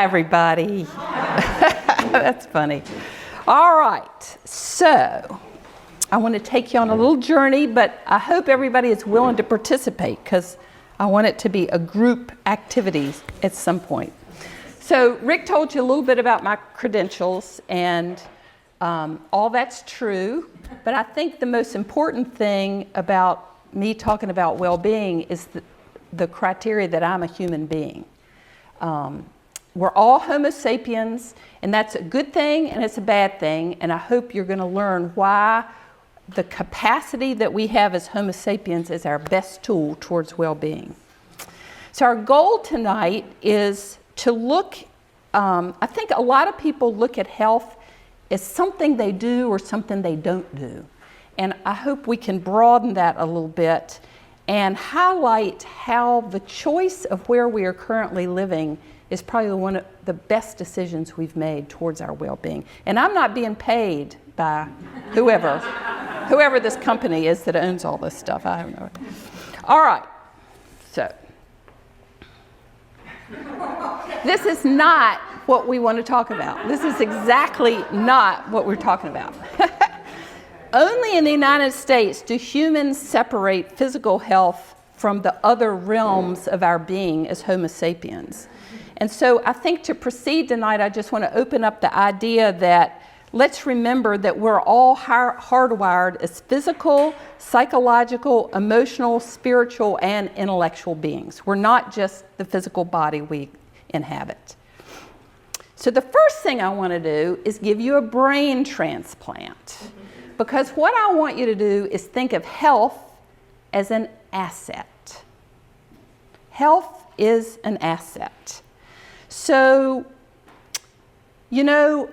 everybody. That's funny. All right, so I want to take you on a little journey, but I hope everybody is willing to participate because I want it to be a group activity at some point. So Rick told you a little bit about my credentials, and all that's true, but I think the most important thing about me talking about well-being is the criteria that I'm a human being. We're all Homo sapiens, and that's a good thing and it's a bad thing, and I hope you're going to learn why the capacity that we have as Homo sapiens is our best tool towards well-being. So our goal tonight is to look, I think a lot of people look at health as something they do or something they don't do. And I hope we can broaden that a little bit and highlight how the choice of where we are currently living is probably one of the best decisions we've made towards our well-being. And I'm not being paid by whoever this company is that owns all this stuff. I don't know. All right, so this is not what we want to talk about. This is exactly not what we're talking about. Only in the United States do humans separate physical health from the other realms of our being as Homo sapiens. And so I think to proceed tonight, I just want to open up the idea that let's remember that we're all hardwired as physical, psychological, emotional, spiritual, and intellectual beings. We're not just the physical body we inhabit. So the first thing I want to do is give you a brain transplant. Because what I want you to do is think of health as an asset. Health is an asset. So, you know,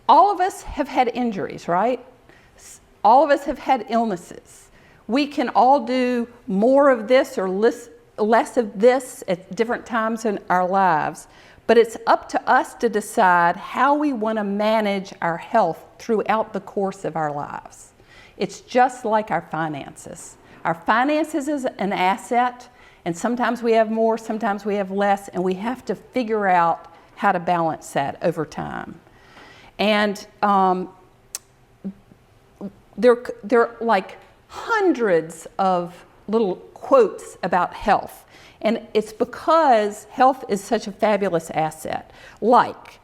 all of us have had injuries, right? All of us have had illnesses. We can all do more of this or less of this at different times in our lives. But it's up to us to decide how we want to manage our health throughout the course of our lives. It's just like our finances. Our finances is an asset, and sometimes we have more, sometimes we have less, and we have to figure out how to balance that over time. And there are like hundreds of little quotes about health. And it's because health is such a fabulous asset. Like,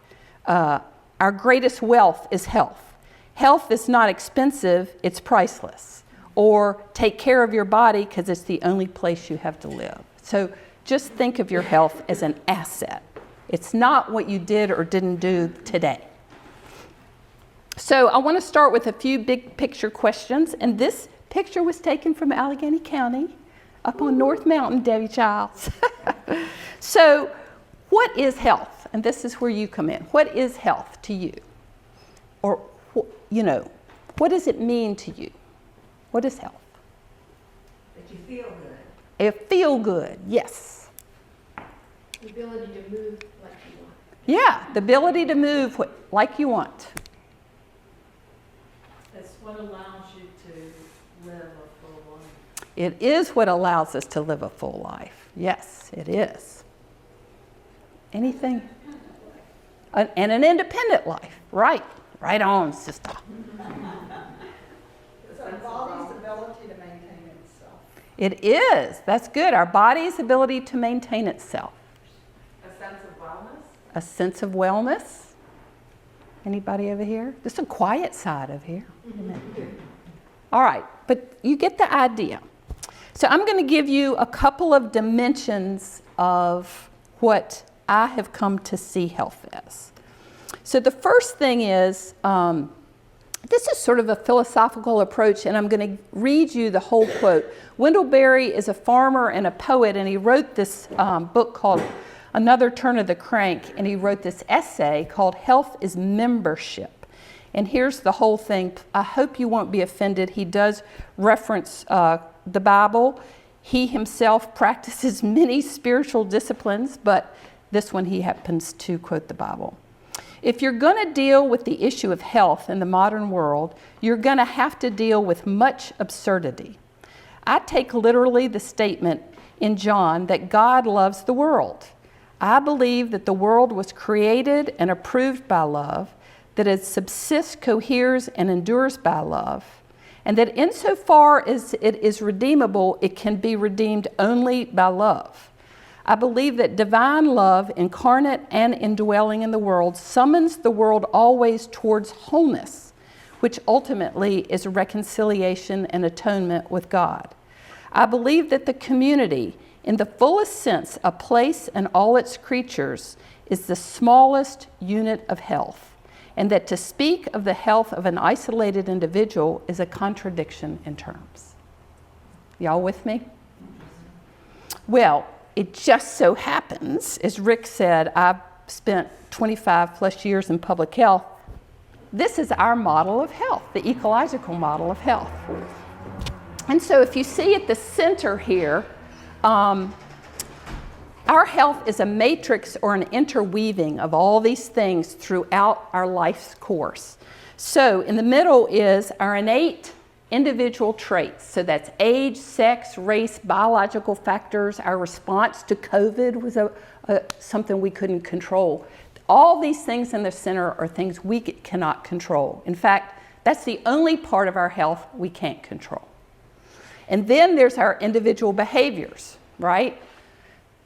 our greatest wealth is health. Health is not expensive, it's priceless. Or take care of your body because it's the only place you have to live. So just think of your health as an asset. It's not what you did or didn't do today. So I want to start with a few big picture questions. And this picture was taken from Allegheny County, up on North Mountain, Debbie Childs. So what is health? And this is where you come in. What is health to you? Or, you know, what does it mean to you? What is health? That you feel good. It feel good, yes. The ability to move like you want. Yeah, the ability to move like you want. That's what allows you to live a full life. It is what allows us to live a full life. Yes, it is. Anything? And an independent life. Right. Right on, sister. It's our body's ability to maintain itself. It is. That's good. Our body's ability to maintain itself. A sense of wellness. A sense of wellness. Anybody over here? There's a quiet side over here. All right, but you get the idea. So I'm going to give you a couple of dimensions of what I have come to see health as. So the first thing is, this is sort of a philosophical approach, and I'm going to read you the whole quote. Wendell Berry is a farmer and a poet, and he wrote this book called Another Turn of the Crank, and he wrote this essay called Health is Membership. And here's the whole thing. I hope you won't be offended. He does reference the Bible. He himself practices many spiritual disciplines, but this one he happens to quote the Bible. If you're going to deal with the issue of health in the modern world, you're going to have to deal with much absurdity. I take literally the statement in John that God loves the world. I believe that the world was created and approved by love, that it subsists, coheres, and endures by love, and that insofar as it is redeemable, it can be redeemed only by love. I believe that divine love, incarnate and indwelling in the world, summons the world always towards wholeness, which ultimately is reconciliation and atonement with God. I believe that the community, in the fullest sense, a place and all its creatures, is the smallest unit of health, and that to speak of the health of an isolated individual is a contradiction in terms. Y'all with me? Well, it just so happens, as Rick said, I've spent 25 plus years in public health. This is our model of health, the ecological model of health. And so if you see at the center here, our health is a matrix or an interweaving of all these things throughout our life's course. So in the middle is our innate individual traits. So that's age, sex, race, biological factors. Our response to COVID was something we couldn't control. All these things in the center are things we cannot control. In fact, that's the only part of our health we can't control. And then there's our individual behaviors, right?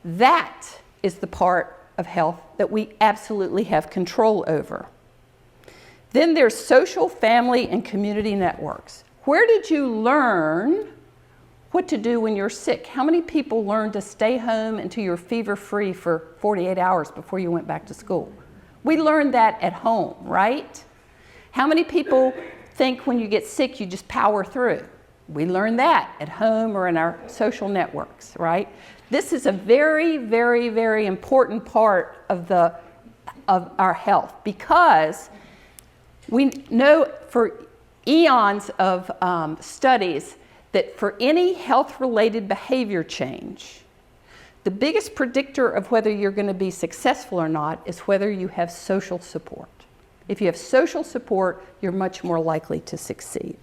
That is the part of health that we absolutely have control over. Then there's social, family, and community networks. Where did you learn what to do when you're sick? How many people learned to stay home until you're fever-free for 48 hours before you went back to school? We learned that at home, right? How many people think when you get sick you just power through? We learned that at home or in our social networks, right? This is a very, very, very important part of our health, because we know for eons of studies that for any health-related behavior change, the biggest predictor of whether you're going to be successful or not is whether you have social support. If you have social support, you're much more likely to succeed.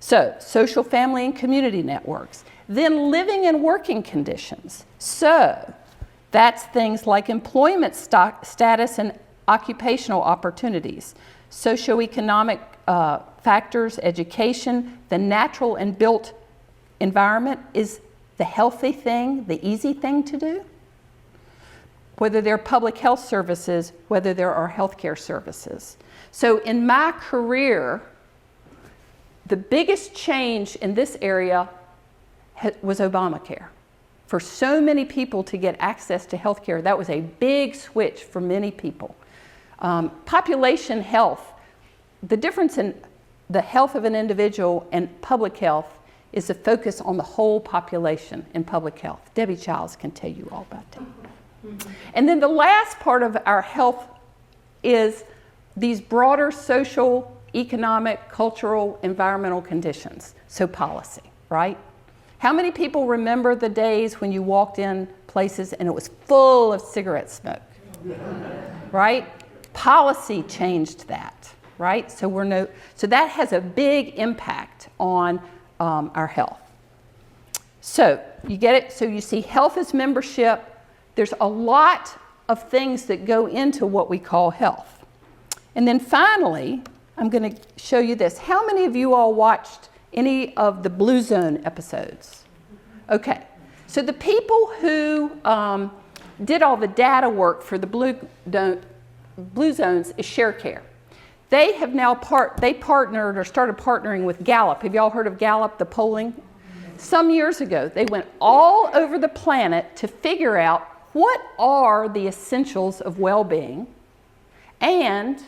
So, social, family, and community networks. Then living and working conditions. So, that's things like employment status and occupational opportunities, socioeconomic factors, education, the natural and built environment is the healthy thing, the easy thing to do. Whether they're public health services, whether there are healthcare services. So in my career, the biggest change in this area was Obamacare. For so many people to get access to healthcare, that was a big switch for many people. Population health, the difference in the health of an individual and public health is a focus on the whole population in public health. Debbie Childs can tell you all about that. Mm-hmm. And then the last part of our health is these broader social, economic, cultural, environmental conditions. So policy, right? How many people remember the days when you walked in places and it was full of cigarette smoke? Right? Policy changed that, right? So that has a big impact on our health. So you get it? So you see health is membership. There's a lot of things that go into what we call health. And then finally, I'm going to show you this. How many of you all watched any of the Blue Zone episodes? Okay. So the people who did all the data work for the Blue Zones is ShareCare. They have now partnered or started partnering with Gallup. Have y'all heard of Gallup, the polling? Some years ago, they went all over the planet to figure out what are the essentials of well-being and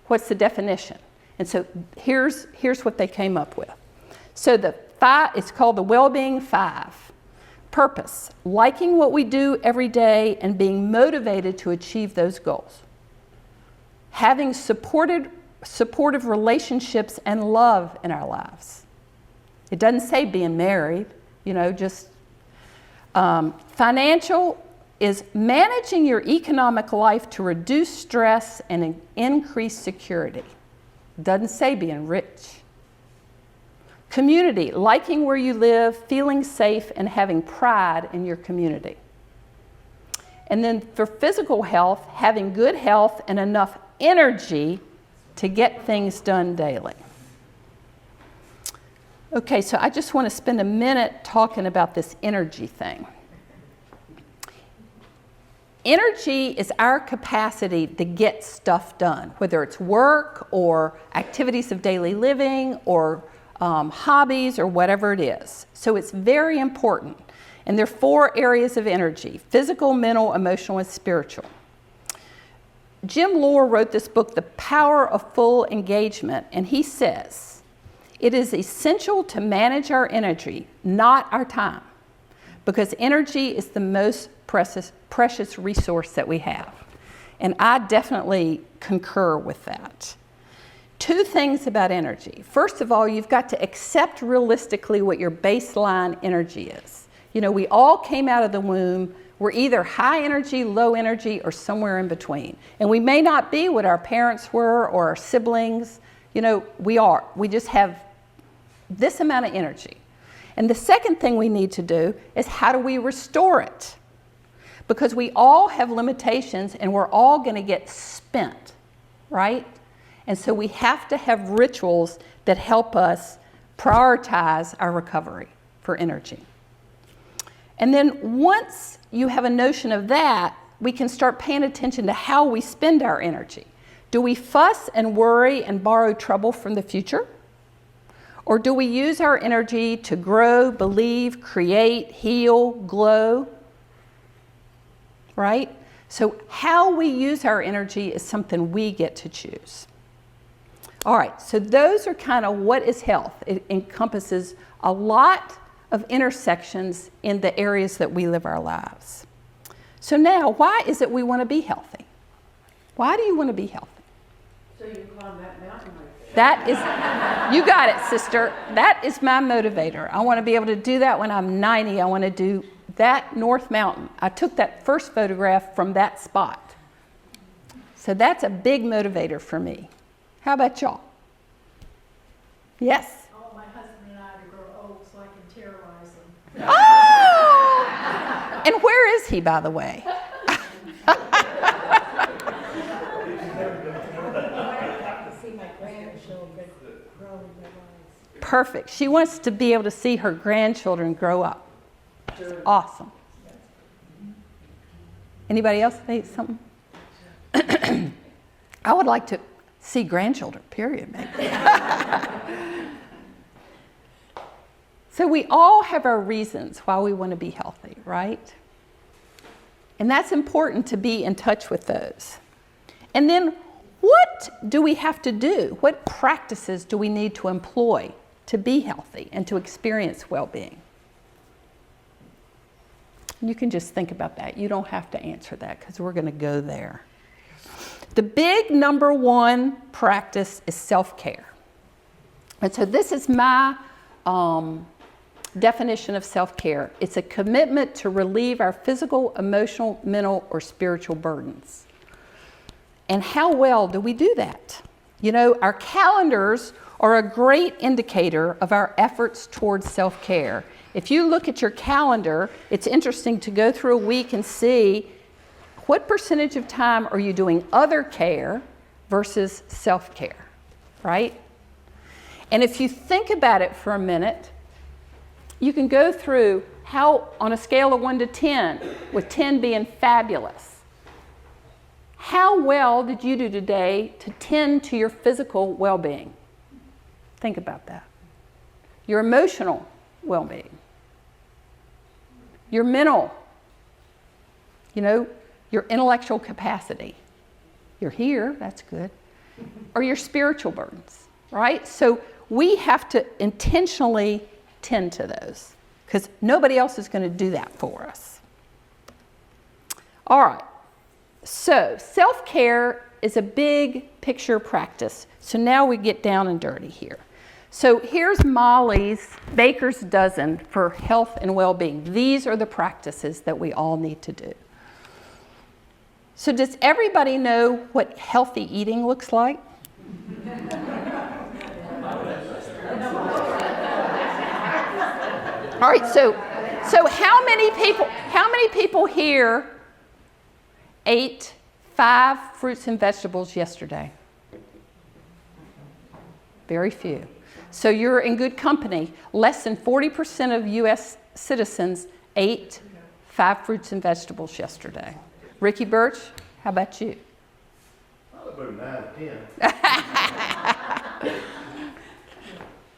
what's the definition. And so here's what they came up with. So it's called the Wellbeing 5. Purpose, liking what we do every day and being motivated to achieve those goals. Having supportive relationships and love in our lives. It doesn't say being married, just financial is managing your economic life to reduce stress and increase security. It doesn't say being rich. Community, liking where you live, feeling safe, and having pride in your community. And then for physical health, having good health and enough energy to get things done daily. Okay, so I just want to spend a minute talking about this energy thing. Energy is our capacity to get stuff done, whether it's work or activities of daily living or hobbies or whatever it is. So it's very important. And there are 4 areas of energy: physical, mental, emotional, and spiritual. Jim Lohr wrote this book, The Power of Full Engagement, and he says, it is essential to manage our energy, not our time, because energy is the most precious resource that we have. And I definitely concur with that. 2 things about energy. First of all, you've got to accept realistically what your baseline energy is. You know, we all came out of the womb. We're either high energy, low energy, or somewhere in between. And we may not be what our parents were or our siblings. You know, we are. We just have this amount of energy. And the second thing we need to do is, how do we restore it? Because we all have limitations and we're all going to get spent, right? And so we have to have rituals that help us prioritize our recovery for energy. And then once you have a notion of that, we can start paying attention to how we spend our energy. Do we fuss and worry and borrow trouble from the future? Or do we use our energy to grow, believe, create, heal, glow? Right? So how we use our energy is something we get to choose. All right, so those are kind of what is health. It encompasses a lot of intersections in the areas that we live our lives. So now, why is it we want to be healthy? Why do you want to be healthy? So you climb that mountain right there. That is, you got it, sister. That is my motivator. I want to be able to do that when I'm 90. I want to do that North Mountain. I took that first photograph from that spot. So that's a big motivator for me. How about y'all? Yes? I want my husband and I to grow old so I can terrorize him. Oh! And where is he, by the way? Perfect. She wants to be able to see her grandchildren grow up. That's awesome. Anybody else say something? I would like to see grandchildren, period, maybe. So we all have our reasons why we want to be healthy, right? And that's important to be in touch with those. And then what do we have to do? What practices do we need to employ to be healthy and to experience well-being? You can just think about that. You don't have to answer that because we're going to go there. The big number 1 practice is self-care. And so this is my definition of self-care. It's a commitment to relieve our physical, emotional, mental, or spiritual burdens. And how well do we do that? You know, our calendars are a great indicator of our efforts towards self-care. If you look at your calendar, it's interesting to go through a week and see what percentage of time are you doing other care versus self-care, right? And if you think about it for a minute, you can go through how, on a scale of 1 to 10, with 10 being fabulous, how well did you do today to tend to your physical well-being? Think about that. Your emotional well-being. Your mental, your intellectual capacity. You're here, that's good. Or your spiritual burdens, right? So we have to intentionally tend to those because nobody else is going to do that for us. All right. So self-care is a big picture practice. So now we get down and dirty here. So here's Molly's Baker's Dozen for health and well-being. These are the practices that we all need to do. So does everybody know what healthy eating looks like? All right, so how many people here ate 5 fruits and vegetables yesterday? Very few. So you're in good company. Less than 40% of U.S. citizens ate 5 fruits and vegetables yesterday. Ricky Birch, how about you? Probably about 9, 10.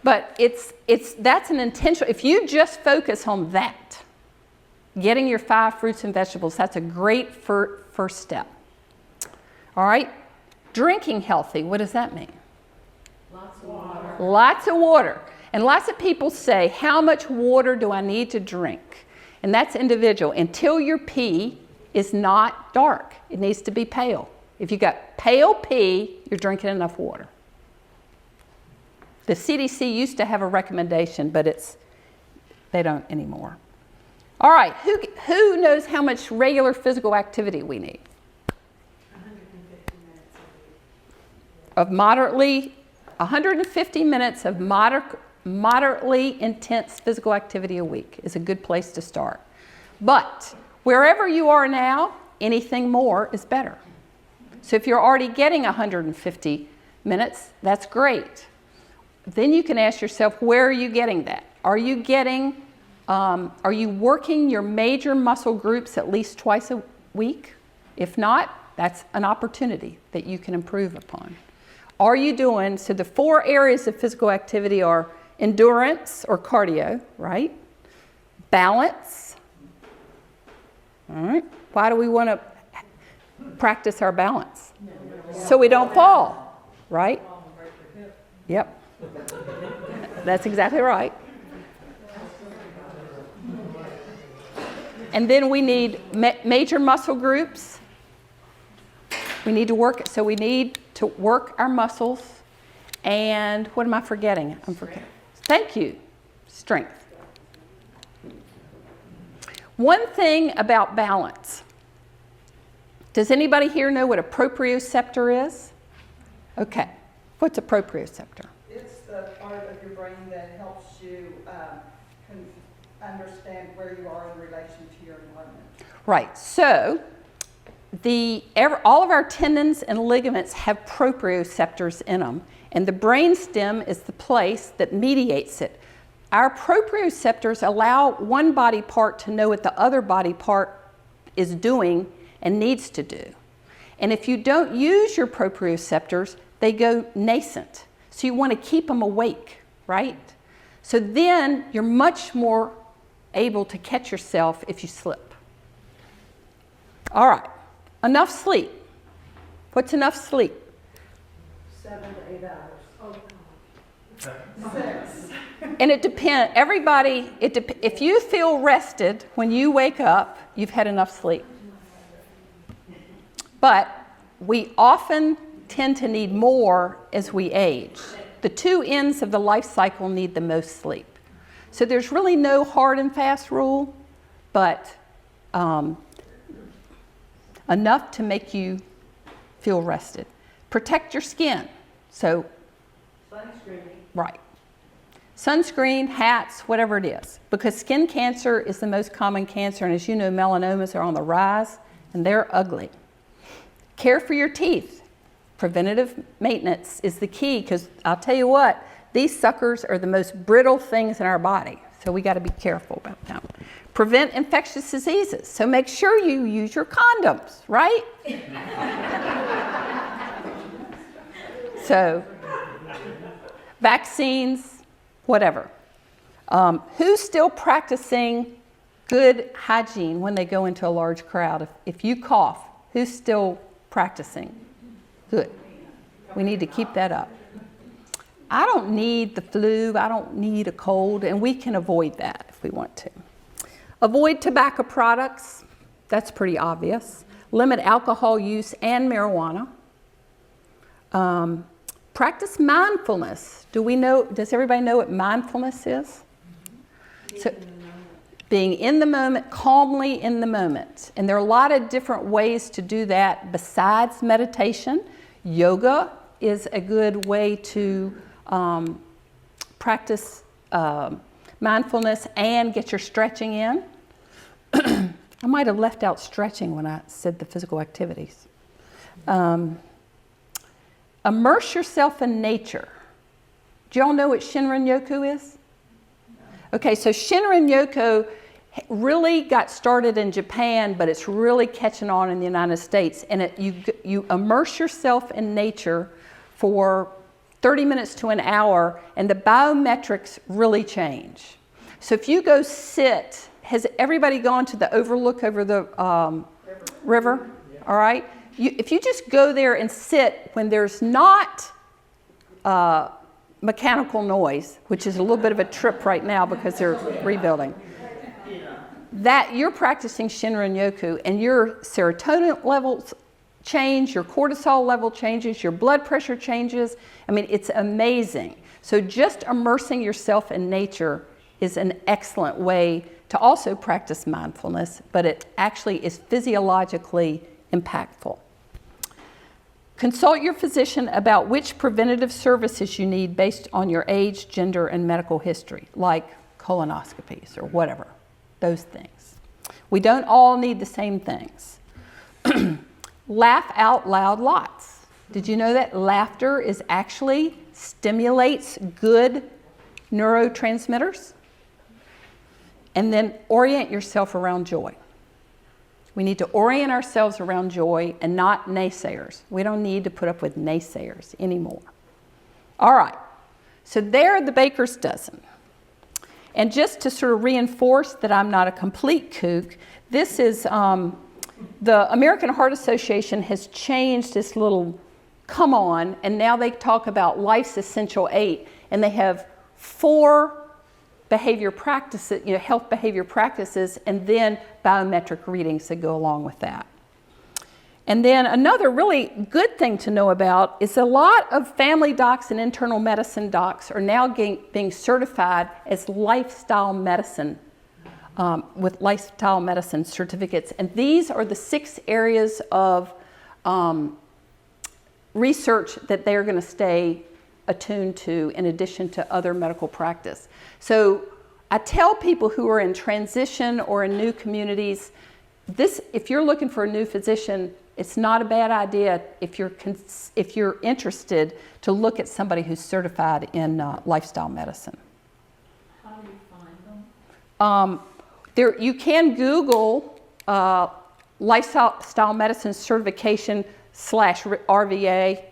But that's an intentional. If you just focus on that, getting your 5 fruits and vegetables, that's a great first step. All right, drinking healthy. What does that mean? Lots of water. Lots of water. And lots of people say, how much water do I need to drink? And that's individual. Until your pee is not dark, it needs to be pale. If you got pale pee, you're drinking enough water. The CDC used to have a recommendation, but they don't anymore. All right, who knows how much regular physical activity we need? 150 minutes Of moderately, 150 minutes of moderately intense physical activity a week is a good place to start. But wherever you are now, anything more is better. So if you're already getting 150 minutes, that's great. Then you can ask yourself, where are you getting that? Are you working your major muscle groups at least twice a week? If not, that's an opportunity that you can improve upon. Are you doing, so the 4 areas of physical activity are endurance or cardio, right? Balance. All right. Why do we want to practice our balance? So we don't fall, right? Yep. That's exactly right. And then we need major muscle groups. We need to work our muscles. And what am I forgetting? I'm forgetting. Thank you. Strength. One thing about balance. Does anybody here know what a proprioceptor is? Okay. What's a proprioceptor? It's the part of your brain that helps you understand where you are in relation to your environment. Right. So all of our tendons and ligaments have proprioceptors in them, and the brainstem is the place that mediates it. Our proprioceptors allow one body part to know what the other body part is doing and needs to do. And if you don't use your proprioceptors, they go nascent. So you want to keep them awake, right? So then you're much more able to catch yourself if you slip. All right, enough sleep. What's enough sleep? 7 to 8 hours. Oh, 6. And it depends, if you feel rested when you wake up, you've had enough sleep. But we often tend to need more as we age. The 2 ends of the life cycle need the most sleep. So there's really no hard and fast rule, but enough to make you feel rested. Protect your skin. So, sunscreen. right. Sunscreen, hats, whatever it is. Because skin cancer is the most common cancer, and as you know, melanomas are on the rise, and they're ugly. Care for your teeth. Preventative maintenance is the key, because I'll tell you what, these suckers are the most brittle things in our body, so we got to be careful about them. Prevent infectious diseases, so make sure you use your condoms, right? So, vaccines, whatever. Who's still practicing good hygiene when they go into a large crowd? If you cough, who's still practicing? Good. We need to keep that up. I don't need the flu, I don't need a cold, and we can avoid that if we want to. Avoid tobacco products, that's pretty obvious. Limit alcohol use and marijuana. Practice mindfulness. Does everybody know what mindfulness is? So, being in the moment, calmly in the moment. And there are a lot of different ways to do that besides meditation. Yoga is a good way to practice mindfulness and get your stretching in. I might have left out stretching when I said the physical activities. Immerse yourself in nature. Do y'all know what Shinrin-yoku is? Okay, so Shinrin-yoku really got started in Japan, but it's really catching on in the United States. And you immerse yourself in nature for 30 minutes to an hour, and the biometrics really change. So if you go sit, has everybody gone to the overlook over the river? All right. If you just go there and sit when there's not mechanical noise, which is a little bit of a trip right now because they're rebuilding, that you're practicing Shinrin-yoku, and your serotonin levels change, your cortisol level changes, your blood pressure changes. I mean, it's amazing. So just immersing yourself in nature is an excellent way to also practice mindfulness, but it actually is physiologically impactful. Consult your physician about which preventative services you need based on your age, gender, and medical history, like colonoscopies or whatever, those things. We don't all need the same things. Laugh out loud lots. Did you know that laughter is actually stimulates good neurotransmitters? And then orient yourself around joy. We need to orient ourselves around joy and not naysayers. We don't need to put up with naysayers anymore. All right, so there are the baker's dozen. And just to sort of reinforce that I'm not a complete kook, this is the American Heart Association has changed this little come on, and now they talk about life's essential 8, and they have 4 behavior practices, health behavior practices, and then biometric readings that go along with that. And then another really good thing to know about is a lot of family docs and internal medicine docs are now being certified as lifestyle medicine, with lifestyle medicine certificates. And these are the 6 areas of research that they're going to stay attuned to in addition to other medical practice. So I tell people who are in transition or in new communities, if you're looking for a new physician, it's not a bad idea if you're interested to look at somebody who's certified in lifestyle medicine. How do you find them? You can Google lifestyle medicine certification / RVA.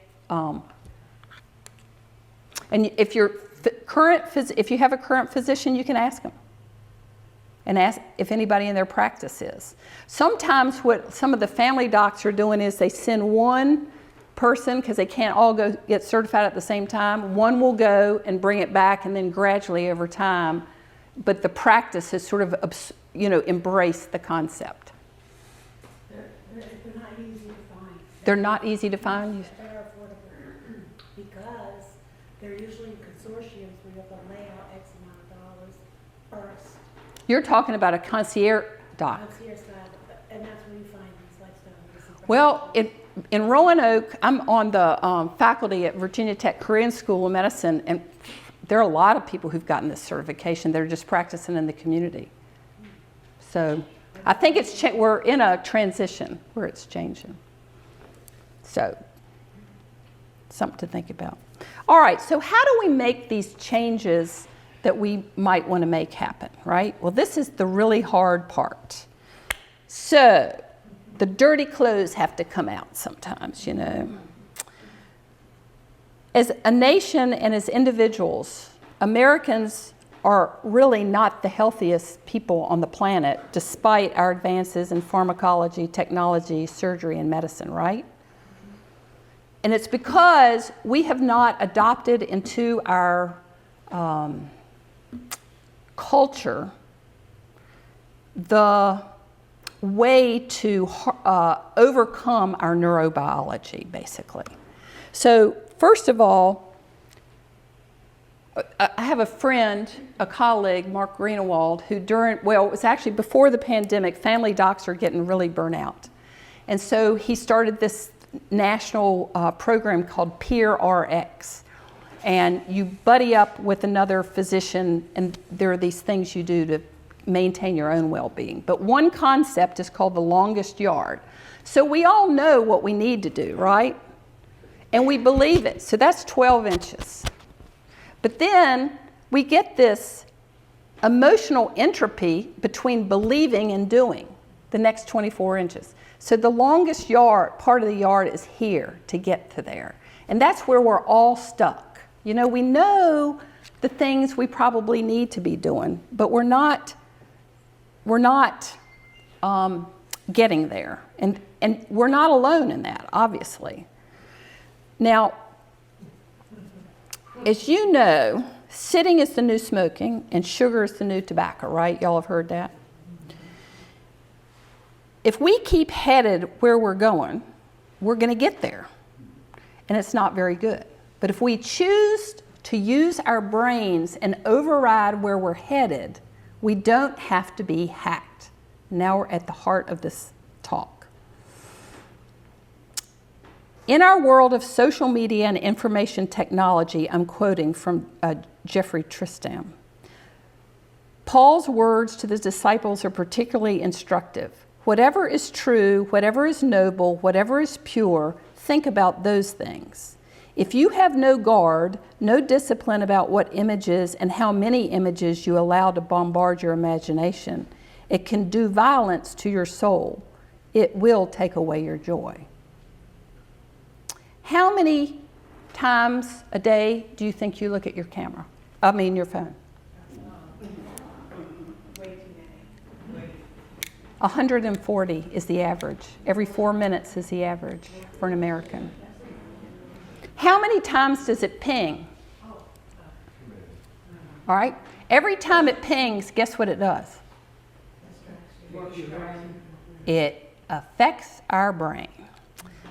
And if you have a current physician, you can ask them and ask if anybody in their practice is. Sometimes what some of the family docs are doing is they send one person, because they can't all go get certified at the same time. One will go and bring it back, and then gradually over time, but the practice has sort of embraced the concept. They're not easy to find. They're not easy to find? They're affordable because they're usually in consortiums where you have to lay out X amount of dollars first. You're talking about a concierge doc. Concierge style, and that's where you find these lifestyle medicine. Well, in Roanoke, I'm on the faculty at Virginia Tech Korean School of Medicine, and there are a lot of people who've gotten this certification. They're just practicing in the community. So I think we're in a transition where it's changing. So something to think about. All right, so how do we make these changes that we might want to make happen, right? Well, this is the really hard part. So the dirty clothes have to come out sometimes, As a nation and as individuals, Americans are really not the healthiest people on the planet, despite our advances in pharmacology, technology, surgery, and medicine, right? And it's because we have not adopted into our culture the way to overcome our neurobiology, basically. So first of all, I have a friend, a colleague, Mark Greenewald, who it was actually before the pandemic, family docs are getting really burnt out. And so he started this national program called Peer RX. And you buddy up with another physician, and there are these things you do to maintain your own well-being. But one concept is called the longest yard. So we all know what we need to do, right? And we believe it. So that's 12 inches. But then we get this emotional entropy between believing and doing, the next 24 inches. So the longest yard, part of the yard is here to get to there. And that's where we're all stuck. You know, we know the things we probably need to be doing, but we're not getting there. And we're not alone in that, obviously. Now, as you know, sitting is the new smoking and sugar is the new tobacco, right? Y'all have heard that? If we keep headed where we're going to get there. And it's not very good. But if we choose to use our brains and override where we're headed, we don't have to be hacked. Now we're at the heart of this talk. In our world of social media and information technology, I'm quoting from Jeffrey Tristram. Paul's words to the disciples are particularly instructive. Whatever is true, whatever is noble, whatever is pure, think about those things. If you have no guard, no discipline about what images and how many images you allow to bombard your imagination, it can do violence to your soul. It will take away your joy. How many times a day do you think you look at your camera? Your phone? Way too many. 140 is the average. Every 4 minutes is the average for an American. How many times does it ping? All right? Every time it pings, guess what it does? It affects our brain.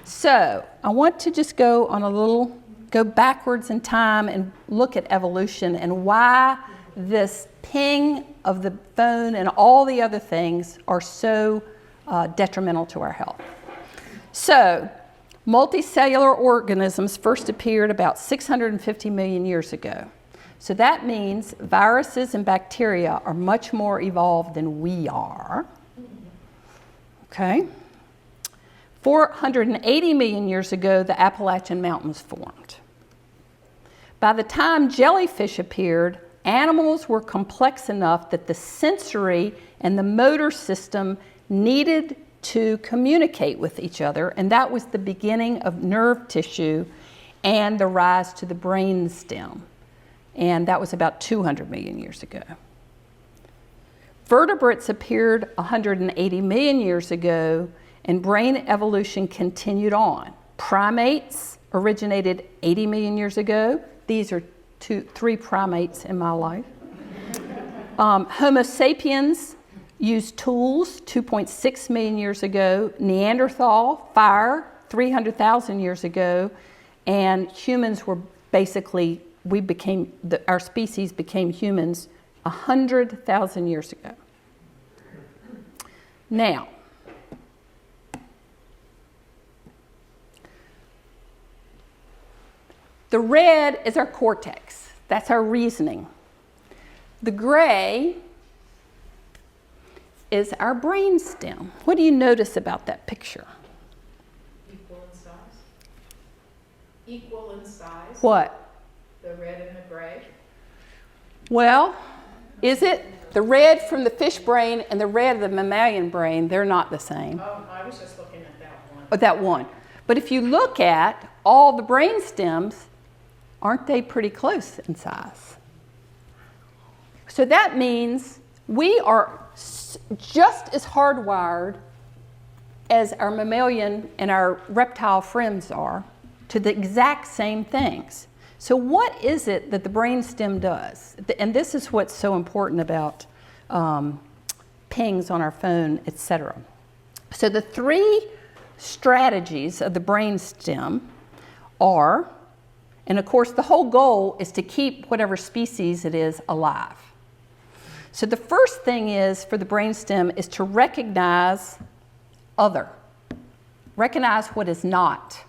So I want to just go backwards in time and look at evolution and why this ping of the phone and all the other things are so detrimental to our health. So multicellular organisms first appeared about 650 million years ago. So that means viruses and bacteria are much more evolved than we are. Okay? 480 million years ago, the Appalachian Mountains formed. By the time jellyfish appeared, animals were complex enough that the sensory and the motor system needed to communicate with each other, and that was the beginning of nerve tissue and the rise to the brain stem. And that was about 200 million years ago. Vertebrates appeared 180 million years ago, and brain evolution continued on. Primates originated 80 million years ago. These are 3 primates in my life. Homo sapiens used tools 2.6 million years ago. Neanderthal, fire, 300,000 years ago. And humans were basically, our species became humans 100,000 years ago. Now, the red is our cortex. That's our reasoning. The gray is our brain stem. What do you notice about that picture? Equal in size. Equal in size. What? The red and the gray. Well, is it? The red from the fish brain and the red of the mammalian brain, they're not the same. Oh, I was just looking at that one. Oh, that one. But if you look at all the brain stems, aren't they pretty close in size? So that means we are just as hardwired as our mammalian and our reptile friends are to the exact same things. So what is it that the brainstem does? And this is what's so important about pings on our phone, etc. So the 3 strategies of the brainstem are, and of course the whole goal is to keep whatever species it is alive. So the first thing is for the brainstem is to recognize other. Recognize what is not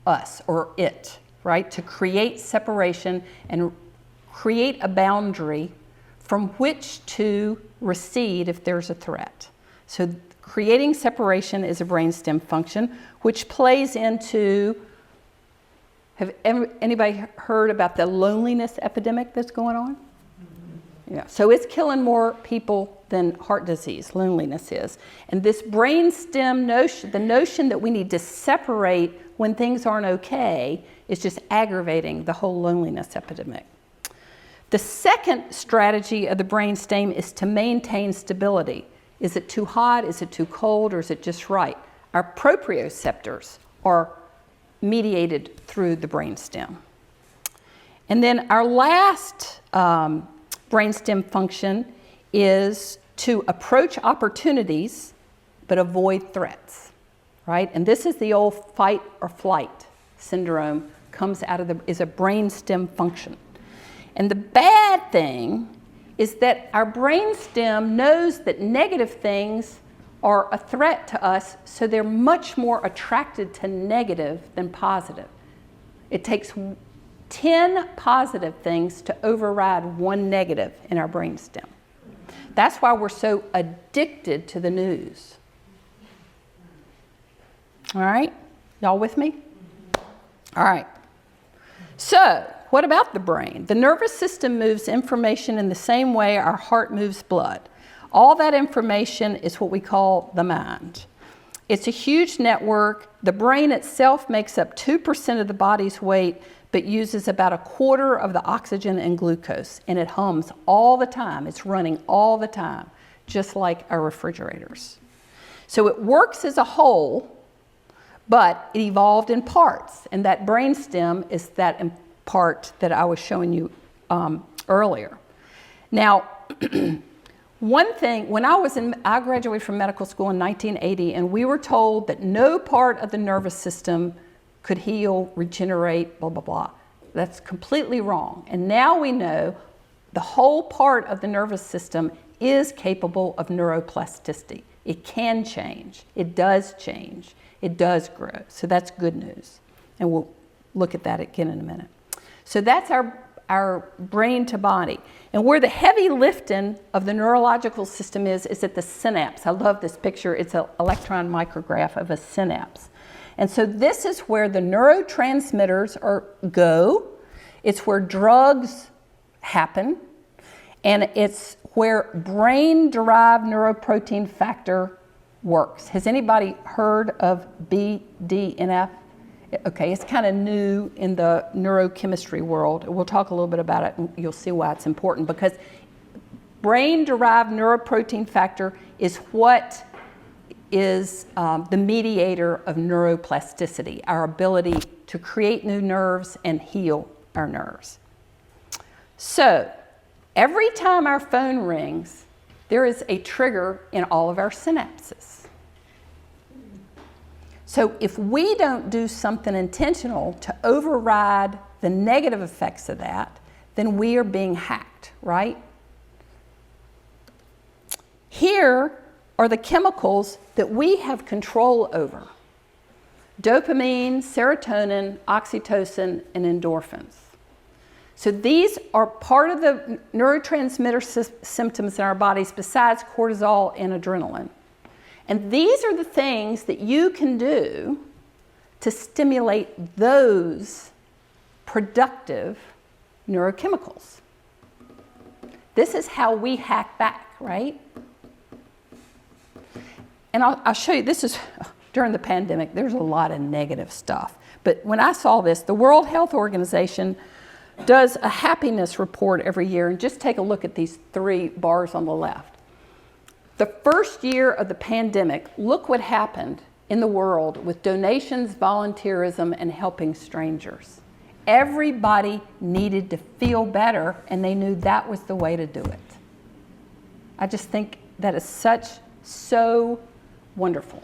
us or it, right? To create separation and create a boundary from which to recede if there's a threat. So creating separation is a brainstem function, which plays into, have anybody heard about the loneliness epidemic that's going on? Yeah, so it's killing more people than heart disease, loneliness is. And this brainstem notion, the notion that we need to separate when things aren't okay, is just aggravating the whole loneliness epidemic. The second strategy of the brainstem is to maintain stability. Is it too hot? Is it too cold? Or is it just right? Our proprioceptors are mediated through the brainstem. And then our last brainstem function is to approach opportunities but avoid threats, right? And this is the old fight or flight syndrome, comes out of is a brainstem function. And the bad thing is that our brainstem knows that negative things are a threat to us, so they're much more attracted to negative than positive. It takes 10 positive things to override one negative in our brainstem. That's why we're so addicted to the news. All right? Y'all with me? All right. So, what about the brain? The nervous system moves information in the same way our heart moves blood. All that information is what we call the mind. It's a huge network. The brain itself makes up 2% of the body's weight, but uses about a quarter of the oxygen and glucose. And it hums all the time. It's running all the time, just like our refrigerators. So it works as a whole, but it evolved in parts. And that brainstem is that part that I was showing you earlier. Now, one thing, when I graduated from medical school in 1980, and we were told that no part of the nervous system could heal, regenerate, blah, blah, blah. That's completely wrong. And now we know the whole part of the nervous system is capable of neuroplasticity. It can change. It does change. It does grow. So that's good news. And we'll look at that again in a minute. So that's our brain to body. And where the heavy lifting of the neurological system is at the synapse. I love this picture. It's an electron micrograph of a synapse. And so this is where the neurotransmitters go. It's where drugs happen. And it's where brain-derived neuroprotein factor works. Has anybody heard of BDNF? Okay, it's kind of new in the neurochemistry world. We'll talk a little bit about it, and you'll see why it's important, because brain-derived neuroprotein factor is what is the mediator of neuroplasticity, our ability to create new nerves and heal our nerves. So, every time our phone rings, there is a trigger in all of our synapses. So if we don't do something intentional to override the negative effects of that, then we are being hacked, right? Here are the chemicals that we have control over: dopamine, serotonin, oxytocin, and endorphins. So these are part of the neurotransmitter symptoms in our bodies besides cortisol and adrenaline. And these are the things that you can do to stimulate those productive neurochemicals. This is how we hack back, right? And I'll show you, this is during the pandemic, there's a lot of negative stuff. But when I saw this, the World Health Organization does a happiness report every year, and just take a look at these 3 bars on the left. The first year of the pandemic, look what happened in the world with donations, volunteerism, and helping strangers. Everybody needed to feel better, and they knew that was the way to do it. I just think that is so wonderful.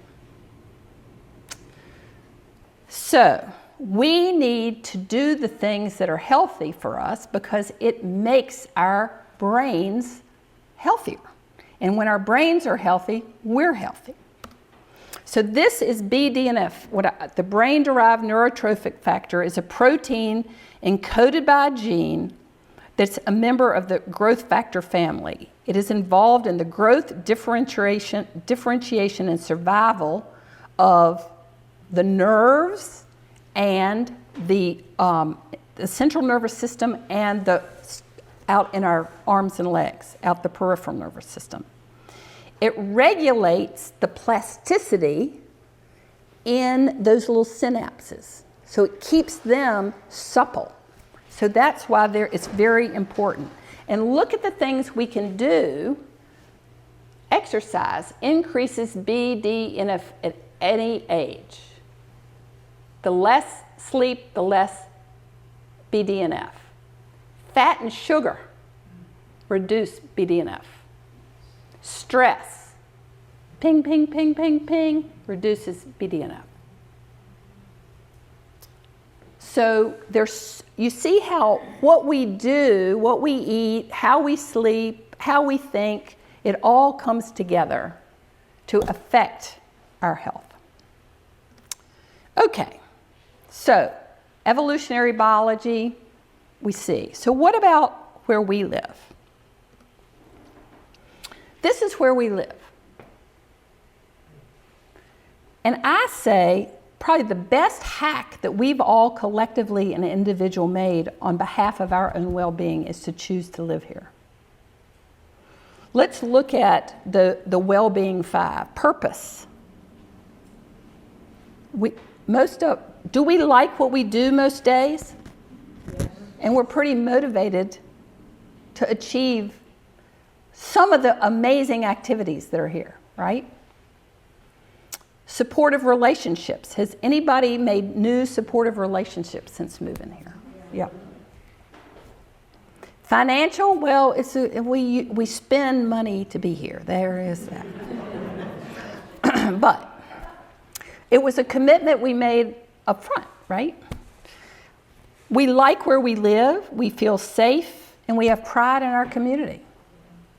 So, we need to do the things that are healthy for us because it makes our brains healthier. And when our brains are healthy, we're healthy. So this is BDNF. The brain-derived neurotrophic factor is a protein encoded by a gene that's a member of the growth factor family. It is involved in the growth, differentiation, and survival of the nerves and the central nervous system and out in our arms and legs, out the peripheral nervous system. It regulates the plasticity in those little synapses. So it keeps them supple. So that's why it's very important. And look at the things we can do. Exercise increases BDNF at any age. The less sleep, the less BDNF. Fat and sugar reduce BDNF. Stress, ping, ping, ping, ping, ping, reduces BDNF. So you see how what we do, what we eat, how we sleep, how we think, it all comes together to affect our health. Okay, so evolutionary biology, we see. So what about where we live? This is where we live. And I say probably the best hack that we've all collectively and individual made on behalf of our own well-being is to choose to live here. Let's look at the well-being 5. Purpose. Do we like what we do most days? And we're pretty motivated to achieve some of the amazing activities that are here, right? Supportive relationships. Has anybody made new supportive relationships since moving here? Yeah. Financial, well, we spend money to be here. There is that. But it was a commitment we made up front, right? We like where we live, we feel safe, and we have pride in our community.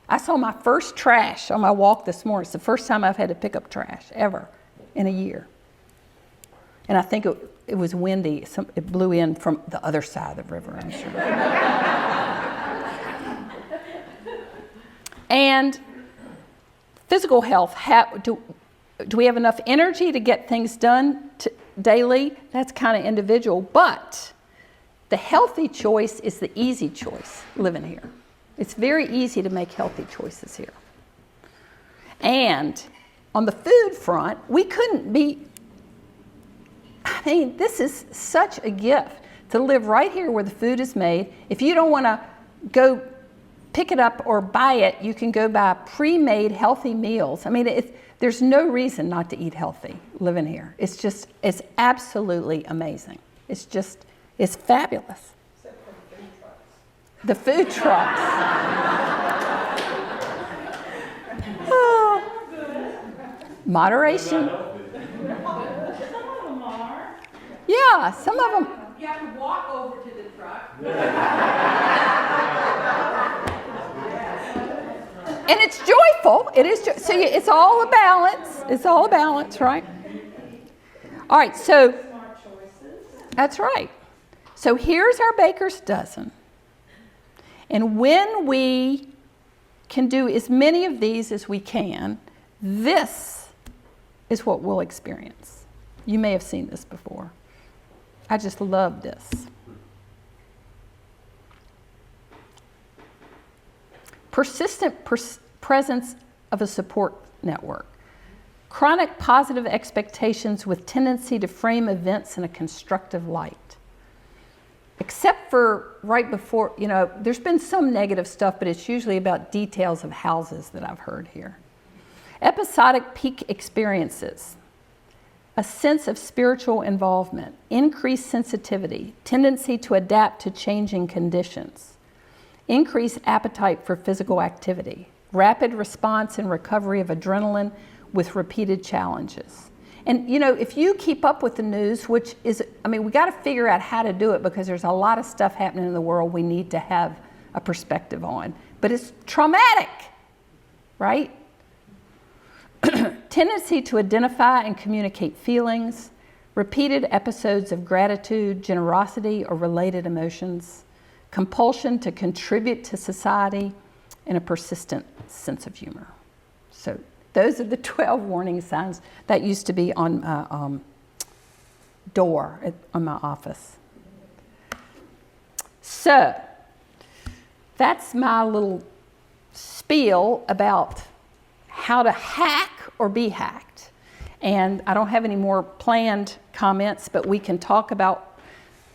I saw my first trash on my walk this morning. It's the first time I've had to pick up trash ever in a year. And I think it was windy. It blew in from the other side of the river, I'm sure. And physical health. Do we have enough energy to get things done daily? That's kind of individual. But the healthy choice is the easy choice living here. It's very easy to make healthy choices here. And on the food front, we couldn't be, this is such a gift to live right here where the food is made. If you don't want to go pick it up or buy it, you can go buy pre-made healthy meals. There's no reason not to eat healthy living here. It's absolutely amazing. It's fabulous. The food trucks. Oh. Moderation. Some of them are. Yeah, some of them. You have to walk over to the truck. And it's joyful. It is. So it's all a balance. It's all a balance, right? All right. So that's right. So here's our baker's dozen. And when we can do as many of these as we can, this is what we'll experience. You may have seen this before. I just love this. Persistent presence of a support network. Chronic positive expectations with tendency to frame events in a constructive light. Except for right before, there's been some negative stuff, but it's usually about details of houses that I've heard here. Episodic peak experiences. A sense of spiritual involvement. Increased sensitivity. Tendency to adapt to changing conditions. Increased appetite for physical activity. Rapid response and recovery of adrenaline with repeated challenges. And, if you keep up with the news, which is, we got to figure out how to do it because there's a lot of stuff happening in the world we need to have a perspective on. But it's traumatic, right? Tendency to identify and communicate feelings, repeated episodes of gratitude, generosity, or related emotions, compulsion to contribute to society, and a persistent sense of humor. So those are the 12 warning signs that used to be on my door on my office. So that's my little spiel about how to hack or be hacked. And I don't have any more planned comments, but we can talk about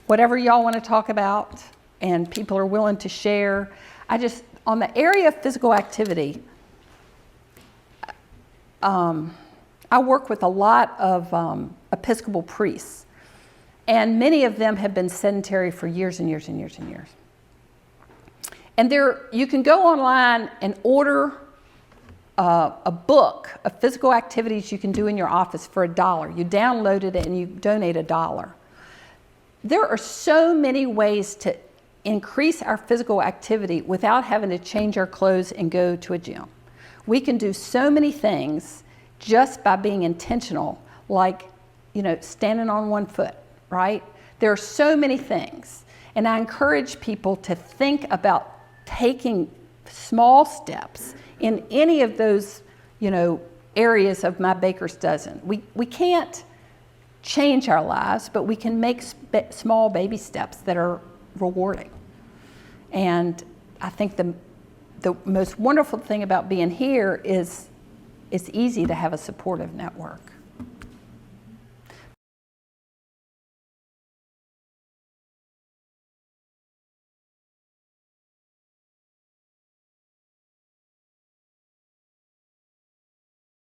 whatever y'all want to talk about, and people are willing to share. On the area of physical activity, I work with a lot of Episcopal priests, and many of them have been sedentary for years and years and years and years. And you can go online and order a book of physical activities you can do in your office for $1. You download it and you donate $1. There are so many ways to increase our physical activity without having to change our clothes and go to a gym. We can do so many things just by being intentional, like, standing on one foot, right? There are so many things. And I encourage people to think about taking small steps in any of those, areas of my baker's dozen. We can't change our lives, but we can make small baby steps that are rewarding. And I think the most wonderful thing about being here is it's easy to have a supportive network.